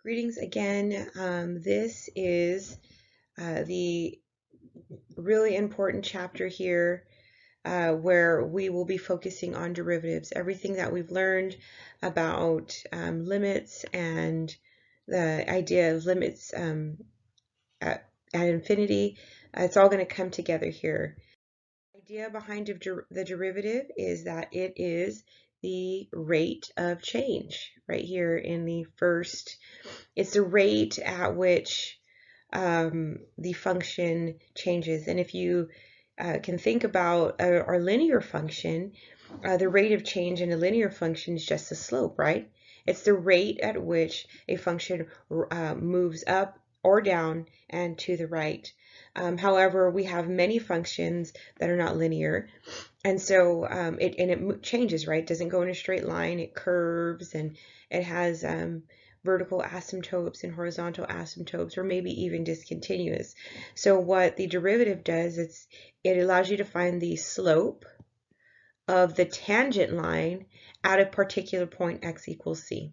Greetings again. This is the really important chapter here where we will be focusing on derivatives. Everything that we've learned about limits and the idea of limits at infinity, it's all going to come together here. The idea behind the derivative is that it is the rate of change right here in the first. It's the rate at which the function changes. And if you can think about our linear function, the rate of change in a linear function is just the slope, right? It's the rate at which a function moves up or down and to the right. However, we have many functions that are not linear, and so it changes, right? It doesn't go in a straight line. It curves, and it has vertical asymptotes and horizontal asymptotes, or maybe even discontinuous. So what the derivative does is it allows you to find the slope of the tangent line at a particular point x equals c.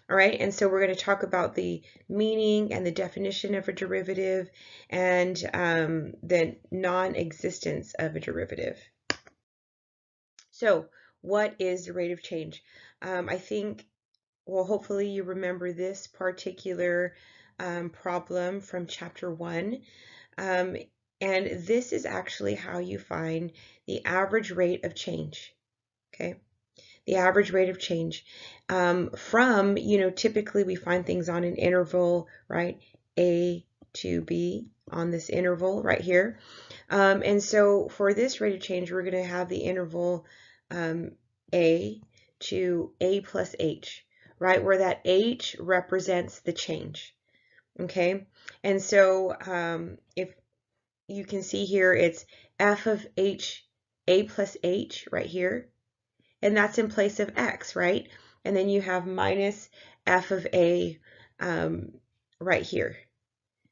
All right, and so we're going to talk about the meaning and the definition of a derivative and the non-existence of a derivative. So what is the rate of change? I think, well, hopefully you remember this particular problem from chapter 1. And this is actually how you find the average rate of change, okay? The average rate of change from, typically we find things on an interval, right? A to B on this interval right here. And so for this rate of change, we're going to have the interval A to A plus H, right? Where that H represents the change, okay? And so if you can see here, it's f of H, A plus H right here. And that's in place of x, right? And then you have minus f of a right here.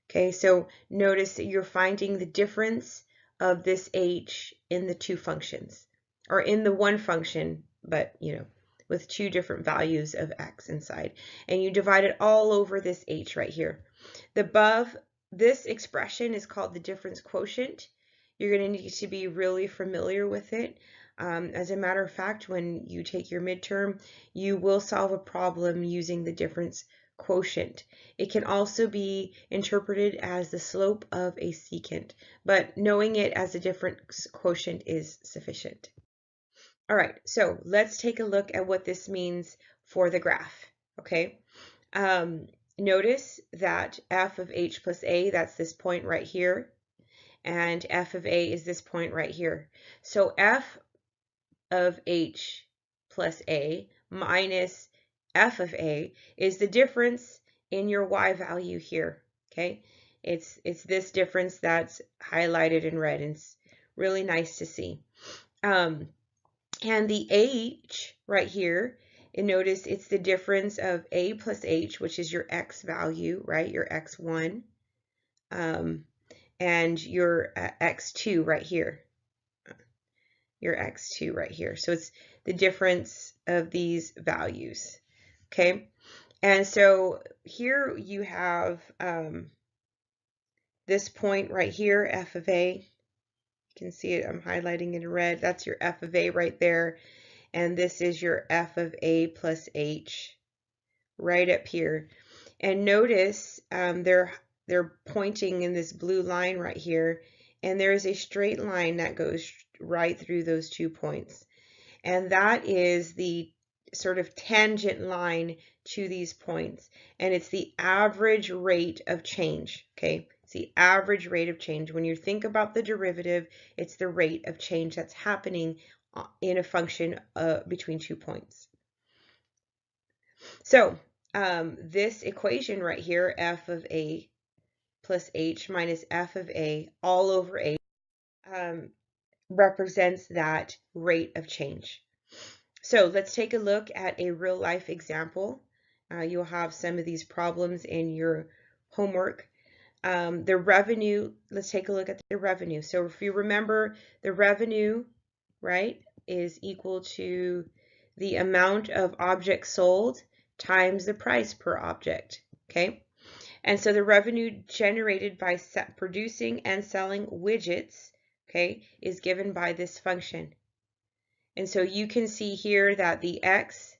Okay, so notice that you're finding the difference of this h in the two functions, or in the one function, but with two different values of x inside. And you divide it all over this h right here. This expression is called the difference quotient. You're going to need to be really familiar with it. As a matter of fact, when you take your midterm, you will solve a problem using the difference quotient. It can also be interpreted as the slope of a secant, but knowing it as a difference quotient is sufficient. All right, so let's take a look at what this means for the graph, okay? Notice that f of h plus a, that's this point right here, and f of a is this point right here. So f of h plus a minus f of a is the difference in your y value here, okay? It's this difference that's highlighted in red, and it's really nice to see. And the h right here, and notice it's the difference of a plus h, which is your x value, right? Your x1, and your x2 right here. Your x2 right here. So it's the difference of these values, okay? And so here you have this point right here, f of a. You can see it, I'm highlighting in red. That's your f of a right there. And this is your f of a plus h right up here. And notice they're pointing in this blue line right here, and there is a straight line that goes right through those 2 points. And that is the sort of tangent line to these points. And it's the average rate of change, okay? It's the average rate of change. When you think about the derivative, it's the rate of change that's happening in a function between 2 points. So this equation right here, f of a plus h minus f of a all over a, represents that rate of change. So let's take a look at a real life example. You'll have some of these problems in your homework. The revenue, let's take a look at the revenue. So if you remember, the revenue, right, is equal to the amount of objects sold times the price per object, okay? And so the revenue generated by producing and selling widgets, okay, is given by this function. And so you can see here that the X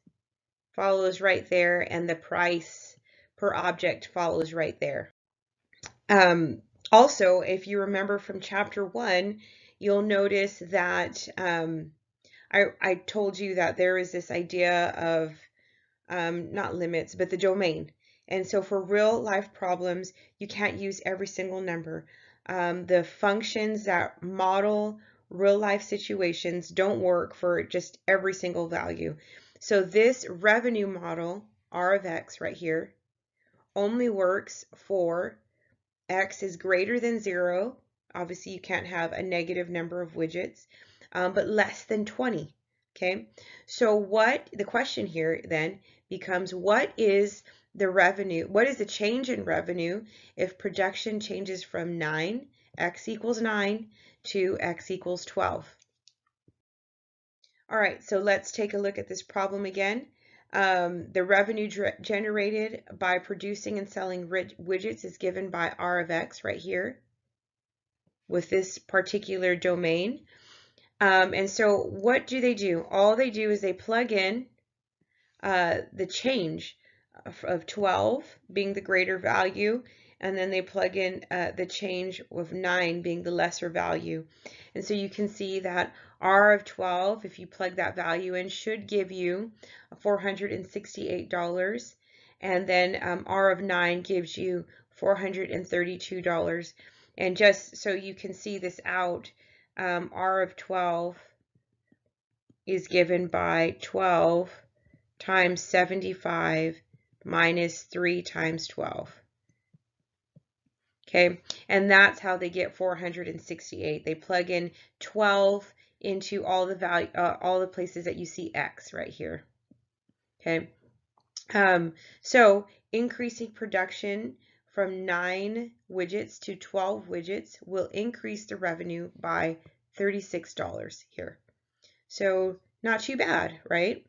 follows right there and the price per object follows right there. Also, if you remember from chapter 1, you'll notice that I told you that there is this idea of not limits, but the domain. And so for real life problems, you can't use every single number. The functions that model real life situations don't work for just every single value. So this revenue model, R of X right here, only works for X is greater than 0. Obviously, you can't have a negative number of widgets, but less than 20. Okay, so what the question here then becomes, what is the revenue? What is the change in revenue if production changes from 9, X equals 9, to X equals 12? All right, so let's take a look at this problem again. The revenue generated by producing and selling widgets is given by R of X right here with this particular domain. And so what do? All they do is they plug in the change of 12 being the greater value, and then they plug in the change of 9 being the lesser value. And so you can see that R of 12, if you plug that value in, should give you $468. And then R of 9 gives you $432. And just so you can see this out, R of 12 is given by 12 times 75 minus 3 times 12. Okay, and that's how they get 468. They plug in 12 into all the value, all the places that you see X right here. Okay, so increasing production from 9 widgets to 12 widgets will increase the revenue by $36 here. So not too bad, right?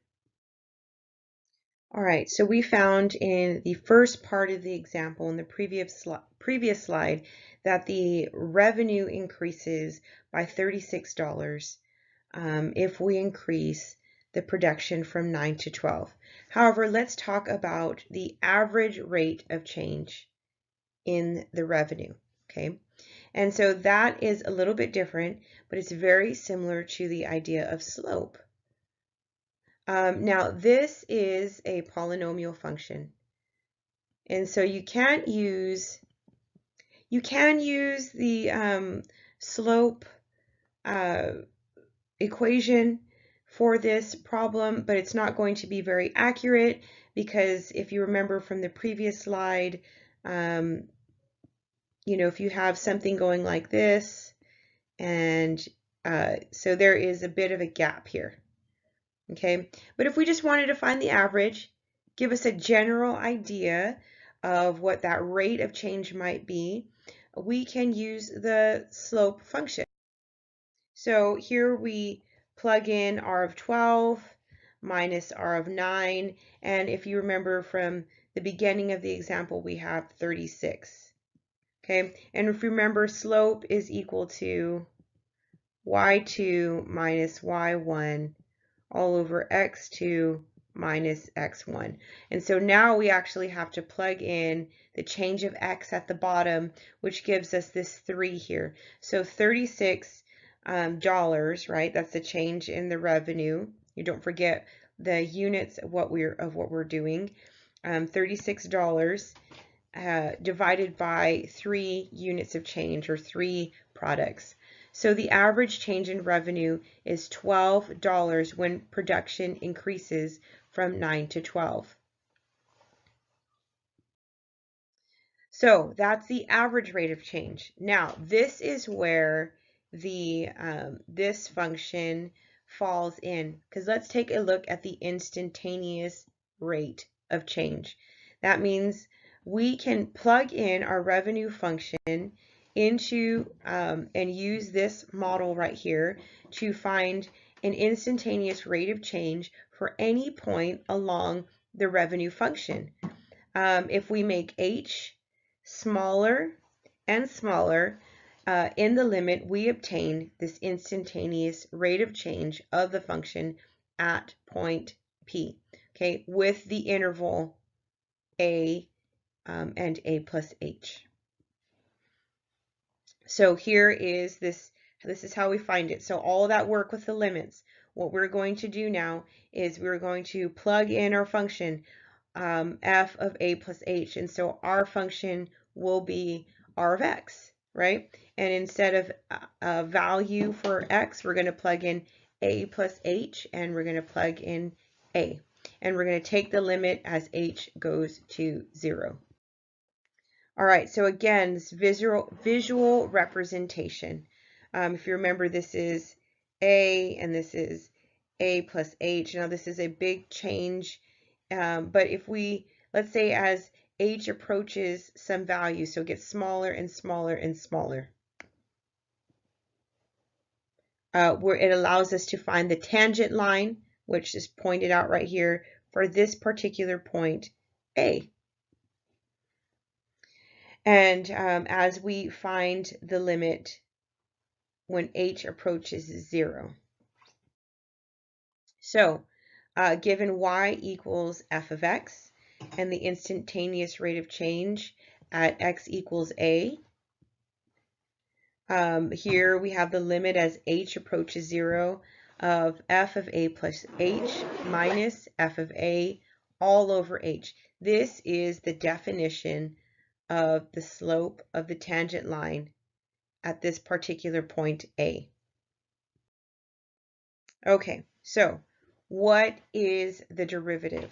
All right, so we found in the first part of the example in the previous slide that the revenue increases by $36 if we increase the production from 9 to 12. However, let's talk about the average rate of change in the revenue, okay? And so that is a little bit different, but it's very similar to the idea of slope. Now, this is a polynomial function. And so you can use the slope equation for this problem, but it's not going to be very accurate because if you remember from the previous slide, you know, if you have something going like this, and so there is a bit of a gap here. Okay, but if we just wanted to find the average, give us a general idea of what that rate of change might be, we can use the slope function. So here we plug in R of 12 minus R of 9, and if you remember from the beginning of the example, we have 36. Okay, and if you remember, slope is equal to y2 minus y1 all over x2 minus x1. And so now we actually have to plug in the change of x at the bottom, which gives us this 3 here. So $36, right? That's the change in the revenue. You don't forget the units of what we're doing. $36 divided by 3 units of change, or 3 products. So the average change in revenue is $12 when production increases from 9 to 12. So that's the average rate of change. Now, this is where the this function falls in, because let's take a look at the instantaneous rate of change. That means we can plug in our revenue function into and use this model right here to find an instantaneous rate of change for any point along the revenue function. if we make h smaller and smaller in the limit, we obtain this instantaneous rate of change of the function at point P, okay, with the interval a and a plus h. So here is this is how we find it. So all that work with the limits, what we're going to do now is we're going to plug in our function f of a plus h, and so our function will be r of x, right? And instead of a value for x, we're going to plug in a plus h, and we're going to plug in a, and we're going to take the limit as h goes to 0. All right, so again, this visual representation. If you remember, this is a and this is a plus h. Now this is a big change, but if we, let's say as h approaches some value, so it gets smaller and smaller and smaller, where it allows us to find the tangent line, which is pointed out right here for this particular point, a. And as we find the limit when h approaches 0. So given y equals f of x and the instantaneous rate of change at x equals a, here we have the limit as h approaches 0 of f of a plus h minus f of a all over h. This is the definition of the slope of the tangent line at this particular point A. Okay, so what is the derivative?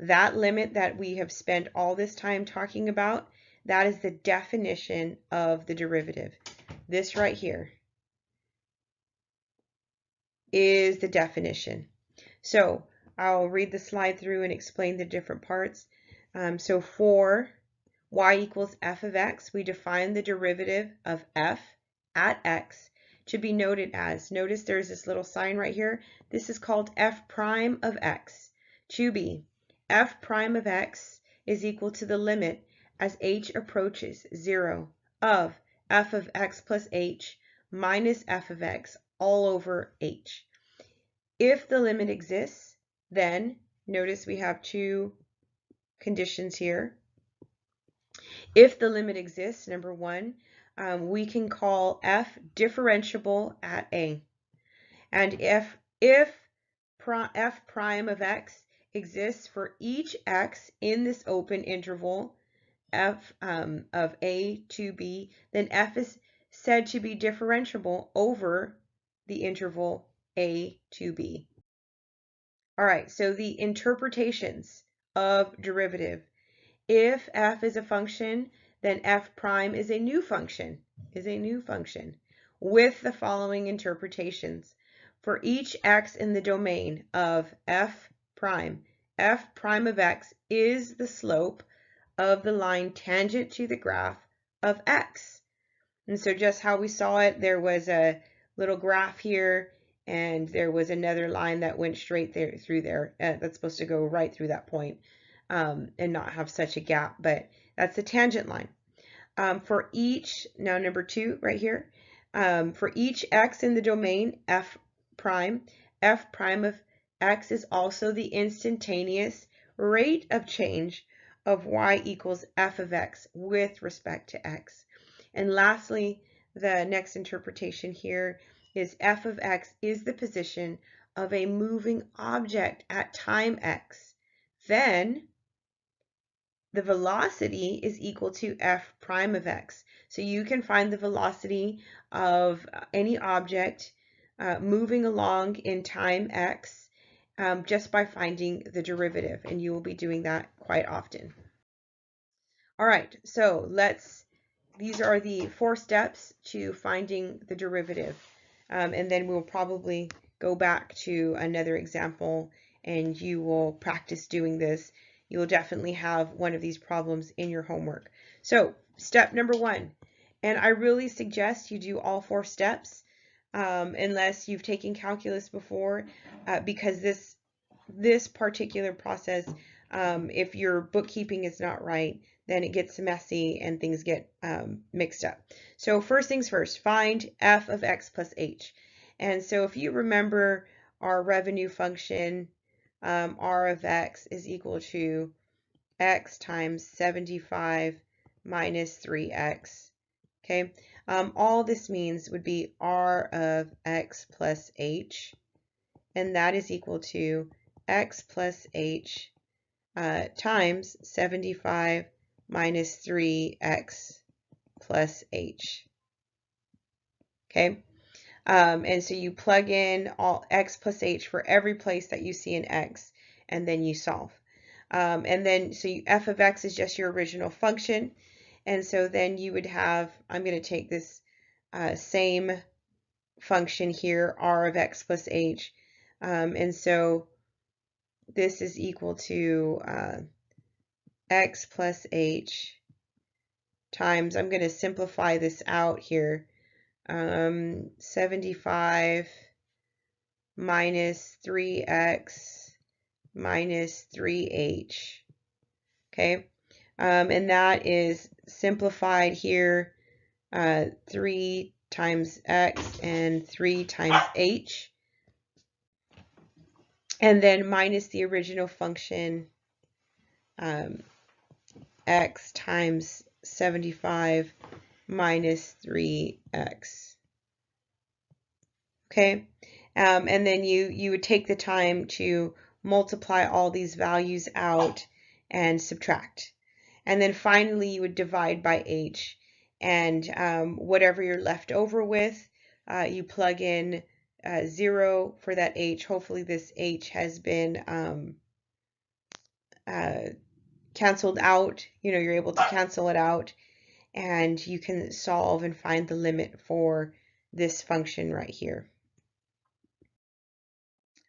That limit that we have spent all this time talking about, that is the definition of the derivative. This right here is the definition. So I'll read the slide through and explain the different parts. So for y equals f of x, we define the derivative of f at x to be noted as, notice there's this little sign right here. This is called f prime of x, to be f prime of x is equal to the limit as h approaches 0 of f of x plus h minus f of x all over h. If the limit exists, then notice we have two conditions here. If the limit exists, number one, we can call f differentiable at a. And if f prime of x exists for each x in this open interval, f of a to b, then f is said to be differentiable over the interval a to b. All right, so the interpretations of derivative. If f is a function, then f prime is a new function, with the following interpretations. For each x in the domain of f prime of x is the slope of the line tangent to the graph of x. And so just how we saw it, there was a little graph here, and there was another line that went straight there through there. That's supposed to go right through that point. And not have such a gap, but that's the tangent line. For each, now number 2 right here, for each x in the domain f prime of x is also the instantaneous rate of change of y equals f of x with respect to x. And lastly, the next interpretation here is f of x is the position of a moving object at time x. Then the velocity is equal to f prime of x. So you can find the velocity of any object moving along in time x just by finding the derivative, and you will be doing that quite often. All right, so these are the 4 steps to finding the derivative, and then we'll probably go back to another example and you will practice doing this. You will definitely have one of these problems in your homework. So step number 1, and I really suggest you do all 4 steps unless you've taken calculus before, because this particular process If your bookkeeping is not right, then it gets messy and things get mixed up. So first things first, find f of x plus h. And so if you remember our revenue function, r of x is equal to x times 75 minus 3x. Okay, all this means would be r of x plus h, and that is equal to x plus h times 75 minus 3x plus h. Okay, and so you plug in all x plus h for every place that you see an x, and then you solve. And then, so f of x is just your original function. And so then you would have, I'm going to take this same function here, r of x plus h. And so this is equal to x plus h times, I'm going to simplify this out here, 75 minus 3x minus 3h. Okay, and that is simplified here, 3 times x and 3 times h, and then minus the original function, x times 75 minus 3x. Okay, and then you would take the time to multiply all these values out and subtract. And then finally you would divide by h, and whatever you're left over with, you plug in 0 for that h. Hopefully this h has been canceled out. You're able to cancel it out, and you can solve and find the limit for this function right here.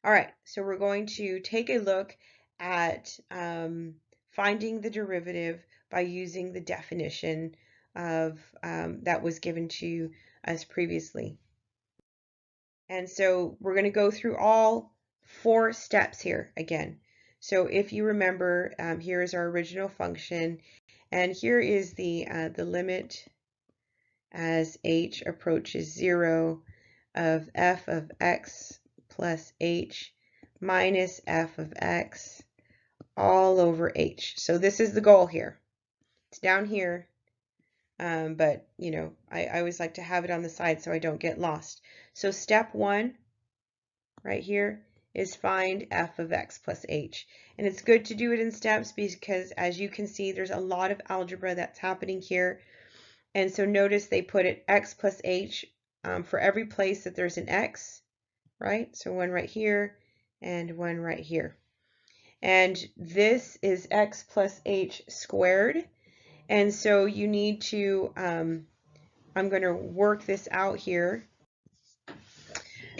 All right, so we're going to take a look at finding the derivative by using the definition of that was given to us previously. And so we're going to go through all 4 steps here again. So if you remember, here is our original function, and here is the limit as h approaches 0 of f of x plus h minus f of x all over h. So this is the goal here. It's down here, but I always like to have it on the side so I don't get lost. So step 1 right here is find f of x plus h. And it's good to do it in steps because, as you can see, there's a lot of algebra that's happening here. And so notice they put it x plus h for every place that there's an x, right? So one right here and one right here. And this is x plus h squared. And so you need to, I'm going to work this out here.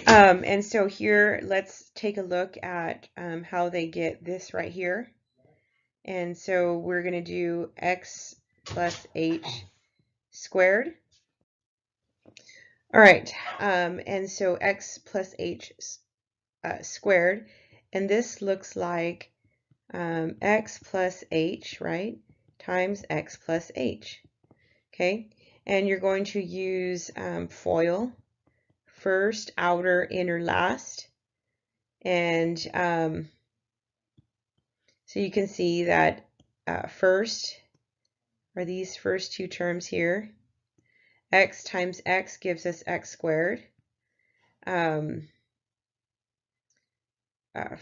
And so here, let's take a look at how they get this right here. And so we're going to do x plus h squared. All right, and so x plus h squared, and this looks like x plus h, right, times x plus h. Okay, and you're going to use FOIL, first, outer, inner, last, and so you can see that first are these first 2 terms here. X times x gives us x squared.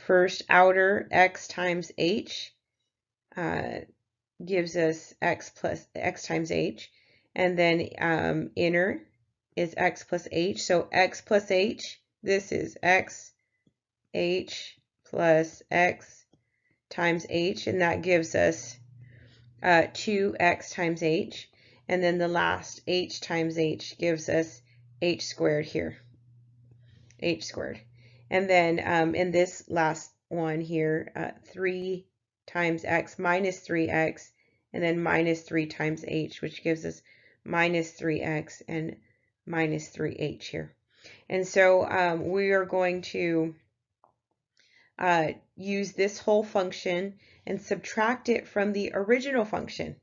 First outer, x times h gives us x times h, and then inner is x plus h. So x plus h, this is x h plus x times h, and that gives us 2x times h, and then the last h times h gives us h squared here, h squared. And then in this last one here, 3 times x minus 3x, and then minus 3 times h, which gives us minus 3x and minus 3h here. And so we are going to use this whole function and subtract it from the original function.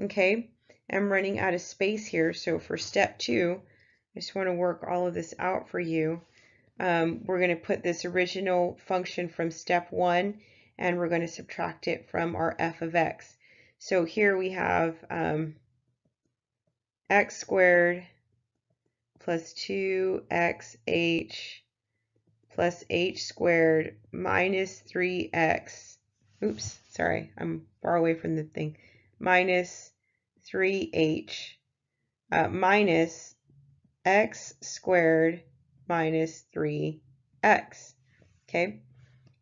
Okay, I'm running out of space here, so for step 2, I just want to work all of this out for you. We're going to put this original function from step 1 and we're going to subtract it from our f of x. So here we have x squared plus 2xh plus h squared minus 3x. Oops, sorry, I'm far away from the thing. Minus 3h minus x squared minus 3x. Okay,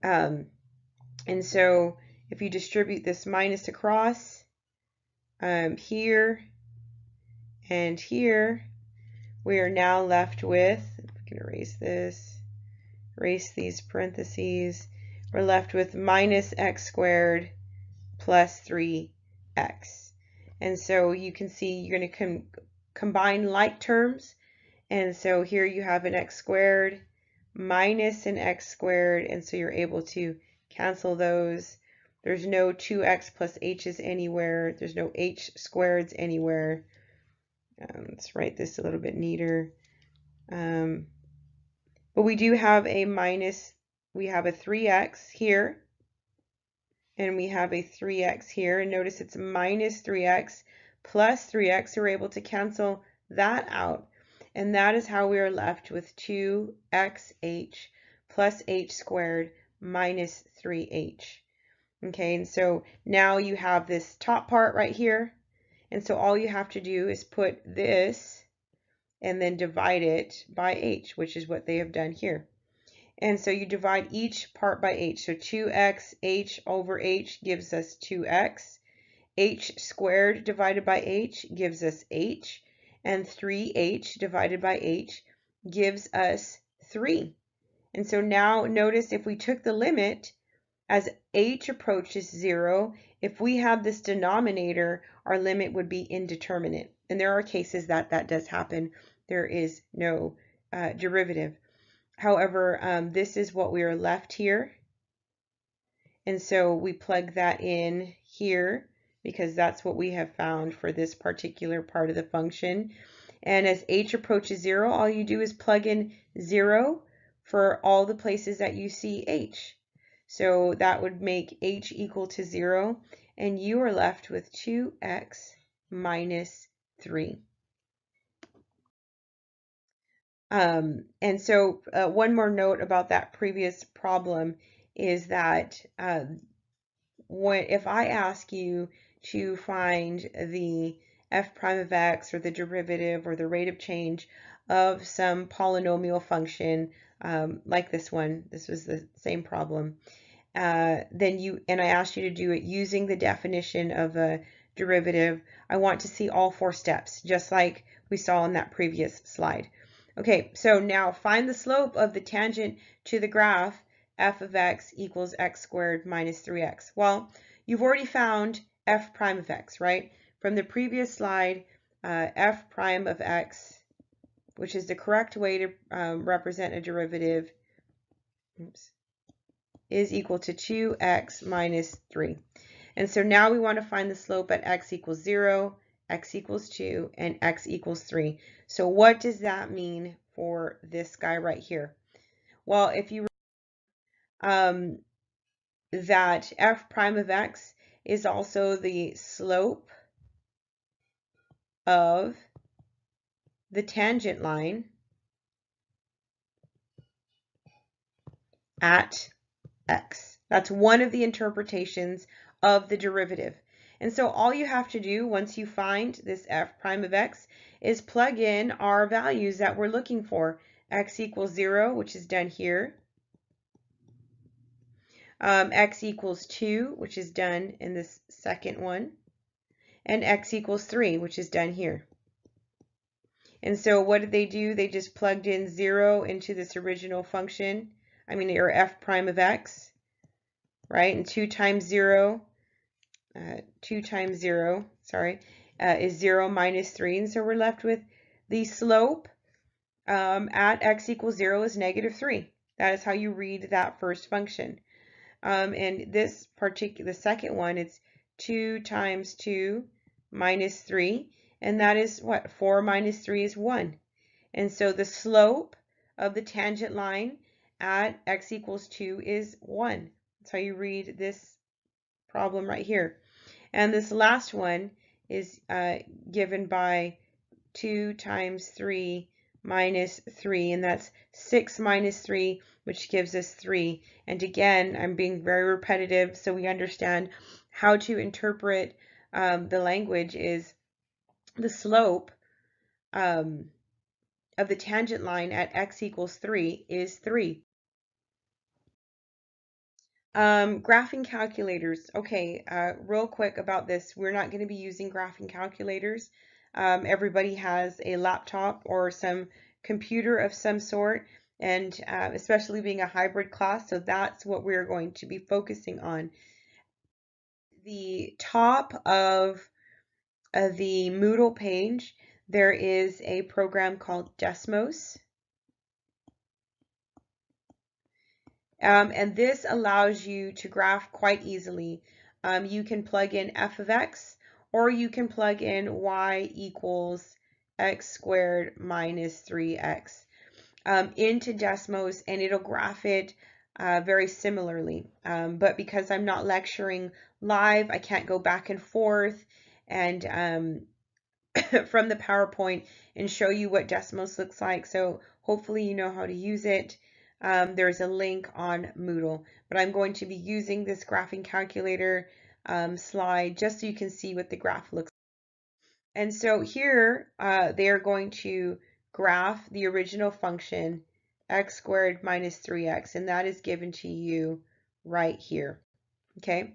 and so if you distribute this minus across here and here, we are now left with, we can erase this, erase these parentheses, we're left with minus x squared plus 3x. And so you can see you're going to combine like terms. And so here you have an x squared minus an x squared, and so you're able to cancel those. There's no 2x plus h's anywhere. There's no h squareds anywhere. Let's write this a little bit neater. But we do have a minus, we have a 3x here, and we have a 3x here. And notice it's minus 3x plus 3x. So we're able to cancel that out. And that is how we are left with 2xh plus h squared minus 3h. Okay, and so now you have this top part right here. And so all you have to do is put this and then divide it by h, which is what they have done here. And so you divide each part by h. So 2x h over h gives us 2x. H squared divided by h gives us h. And 3h divided by h gives us 3. And so now notice if we took the limit as h approaches 0, if we have this denominator, our limit would be indeterminate. And there are cases that that does happen. There is no derivative. However, this is what we are left here. And so we plug that in here because that's what we have found for this particular part of the function. And as h approaches 0, all you do is plug in 0 for all the places that you see h. So that would make h equal to 0, and you are left with 2x minus 3. And so one more note about that previous problem is that if I ask you to find the f prime of x or the derivative or the rate of change of some polynomial function like this one, this was the same problem, and I asked you to do it using the definition of a derivative, I want to see all 4 steps, just like we saw in that previous slide. Okay, so now find the slope of the tangent to the graph f of x equals x squared minus 3x. Well, you've already found f prime of x, right? From the previous slide, f prime of x, which is the correct way to represent a derivative, is equal to 2x minus 3. And so now we want to find the slope at x equals 0, x equals 2, and x equals 3. So what does that mean for this guy right here? Well, if you that f prime of x is also the slope of the tangent line at x. That's one of the interpretations of the derivative. And so all you have to do once you find this f prime of x is plug in our values that we're looking for. X equals 0, which is done here. X equals 2, which is done in this second one. And x equals 3, which is done here. And so what did they do? They just plugged in 0 into this original function, or f prime of x, right? And 2 times 0, is 0 minus 3. And so we're left with the slope at x equals 0 is negative 3. That is how you read that first function. And this particular, the second one, it's 2 times 2 minus 3. And that is what? 4 minus 3 is 1. And so the slope of the tangent line at x equals 2 is 1. That's how you read this problem right here. And this last one is given by 2 times 3 minus 3, and that's 6 minus 3, which gives us 3. And again, I'm being very repetitive so we understand how to interpret the language is the slope of the tangent line at x equals 3 is 3. Graphing calculators. Okay, real quick about this. We're not going to be using graphing calculators. Everybody has a laptop or some computer of some sort, and especially being a hybrid class, so that's what we're going to be focusing on. The top of the Moodle page, there is a program called Desmos. And this allows you to graph quite easily. You can plug in f of x, or you can plug in y equals x squared minus 3x into Desmos, and it'll graph it very similarly. But because I'm not lecturing live, I can't go back and forth and from the PowerPoint and show you what Desmos looks like. So hopefully you know how to use it. There's a link on Moodle, but I'm going to be using this graphing calculator slide just so you can see what the graph looks like. And so here they are going to graph the original function x squared minus 3x, and that is given to you right here. Okay.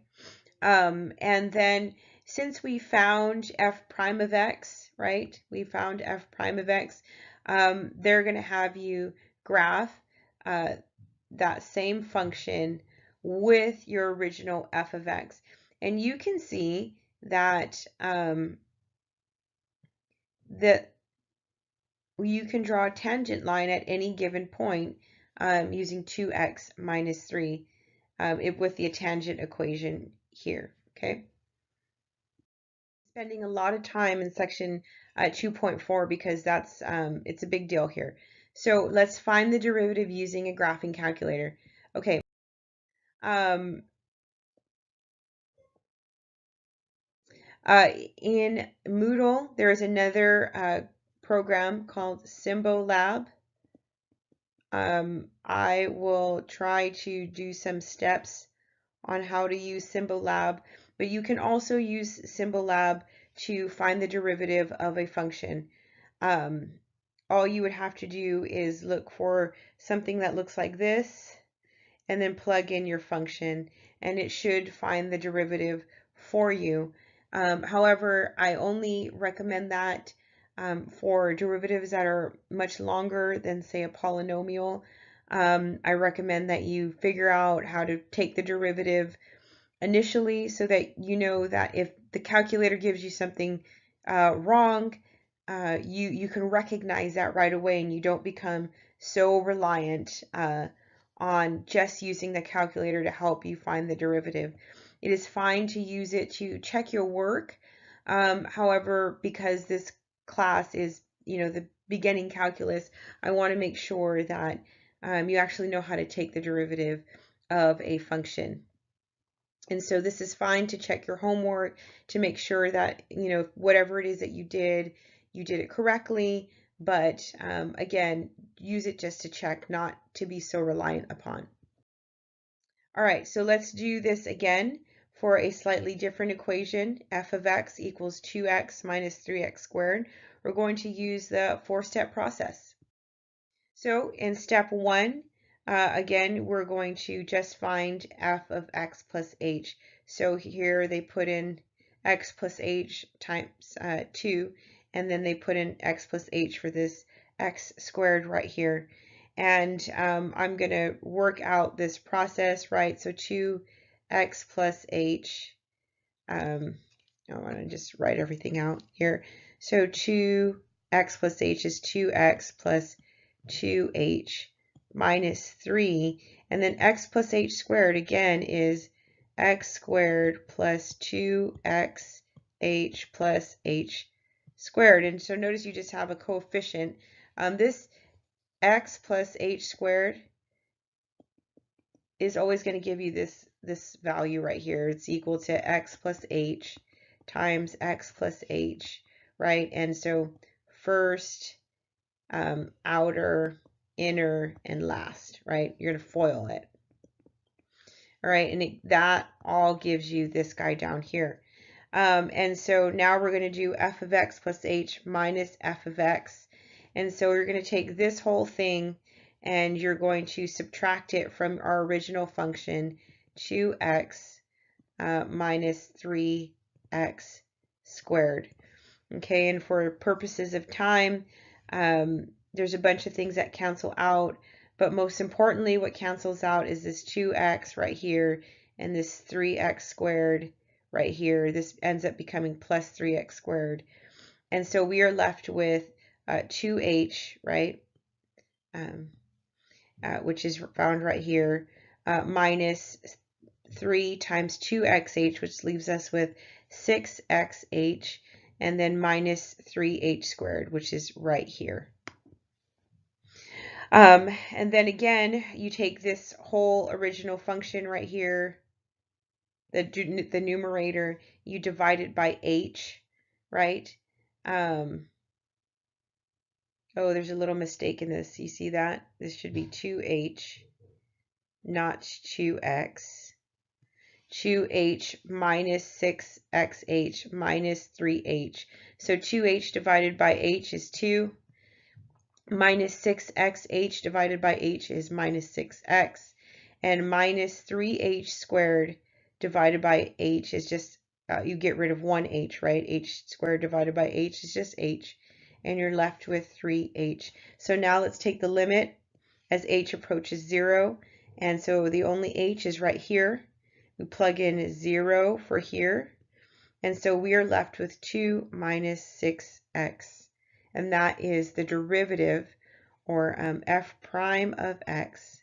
And then since we found f prime of x, right? We found f prime of x, they're going to have you graph that same function with your original f of x. And you can see that that you can draw a tangent line at any given point using 2x minus 3 with the tangent equation here, okay? Spending a lot of time in section 2.4 because that's it's a big deal here. So let's find the derivative using a graphing calculator. Okay. In Moodle, there is another program called Symbolab. I will try to do some steps on how to use Symbolab, but you can also use Symbolab to find the derivative of a function. All you would have to do is look for something that looks like this and then plug in your function, and it should find the derivative for you. However, I only recommend that for derivatives that are much longer than, say, a polynomial. I recommend that you figure out how to take the derivative initially so that you know that if the calculator gives you something wrong, you can recognize that right away and you don't become so reliant on just using the calculator to help you find the derivative. It is fine to use it to check your work. However, because this class is, the beginning calculus, I want to make sure that you actually know how to take the derivative of a function. And so this is fine to check your homework to make sure that, whatever it is that you did it correctly. But again, use it just to check, not to be so reliant upon. All right, so let's do this again for a slightly different equation. F of x equals 2x minus 3x squared. We're going to use the four-step process. So in step 1, again, we're going to just find f of x plus h. So here they put in x plus h times 2, and then they put in x plus h for this x squared right here. And I'm going to work out this process, right? So 2x plus h, I want to just write everything out here. So 2x plus h is 2x plus 2h minus 3, and then x plus h squared again is x squared plus 2x h plus h squared. And so notice you just have a coefficient. This x plus h squared is always going to give you this value right here. It's equal to x plus h times x plus h, right? And so first, outer, inner, and last, right? You're going to FOIL it. All right, and that all gives you this guy down here. And so now we're going to do f of x plus h minus f of x. And so you're going to take this whole thing and you're going to subtract it from our original function, 2x minus 3x squared. Okay, and for purposes of time, there's a bunch of things that cancel out, but most importantly, what cancels out is this 2x right here and this 3x squared right here. This ends up becoming plus 3x squared. And so we are left with 2h, right, which is found right here, minus 3 times 2xh, which leaves us with 6xh, and then minus 3h squared, which is right here. And then again, you take this whole original function right here, the numerator, you divide it by h, right? Oh, there's a little mistake in this. You see that? This should be 2h, not 2x. 2h minus 6xh minus 3h. So 2h divided by h is 2. Minus 6xh divided by h is minus 6x. And minus 3h squared divided by h is just, you get rid of one h, right? H squared divided by h is just h. And you're left with 3h. So now let's take the limit as h approaches 0. And so the only h is right here. We plug in 0 for here. And so we are left with 2 minus 6x. And that is the derivative, or f prime of x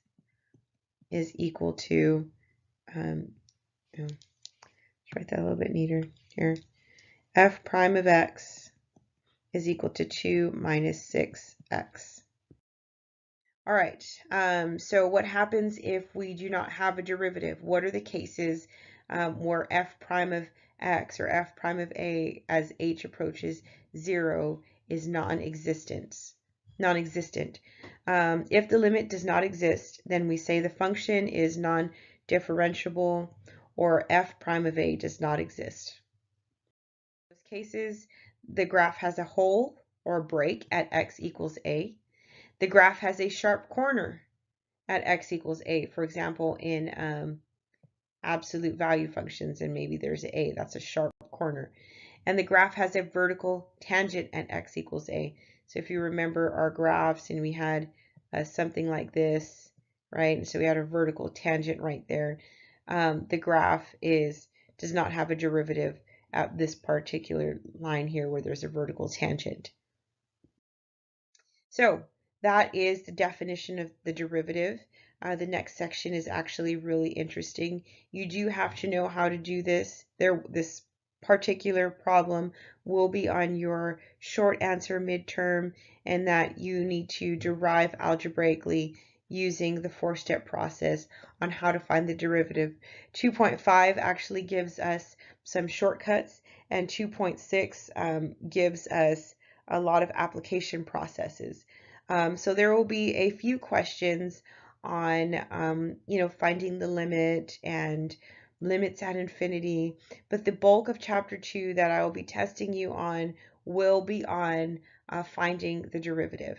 is equal to, let's write that a little bit neater here. F prime of x is equal to 2 minus 6x. All right, so what happens if we do not have a derivative? What are the cases where f prime of x or f prime of a as h approaches 0 is non-existent? If the limit does not exist, then we say the function is non-differentiable, or f prime of a does not exist. In those cases, the graph has a hole or a break at x equals a. The graph has a sharp corner at x equals a. For example, in absolute value functions, and maybe there's an a, that's a sharp corner. And the graph has a vertical tangent at x equals a. So if you remember our graphs, and we had something like this, right? And so we had a vertical tangent right there. The graph does not have a derivative at this particular line here where there's a vertical tangent. So that is the definition of the derivative. The next section is actually really interesting. You do have to know how to do this. This particular problem will be on your short answer midterm, and that you need to derive algebraically using the four-step process on how to find the derivative. 2.5 actually gives us some shortcuts, and 2.6 gives us a lot of application processes. So there will be a few questions on, finding the limit and limits at infinity, but the bulk of chapter 2 that I will be testing you on will be on finding the derivative.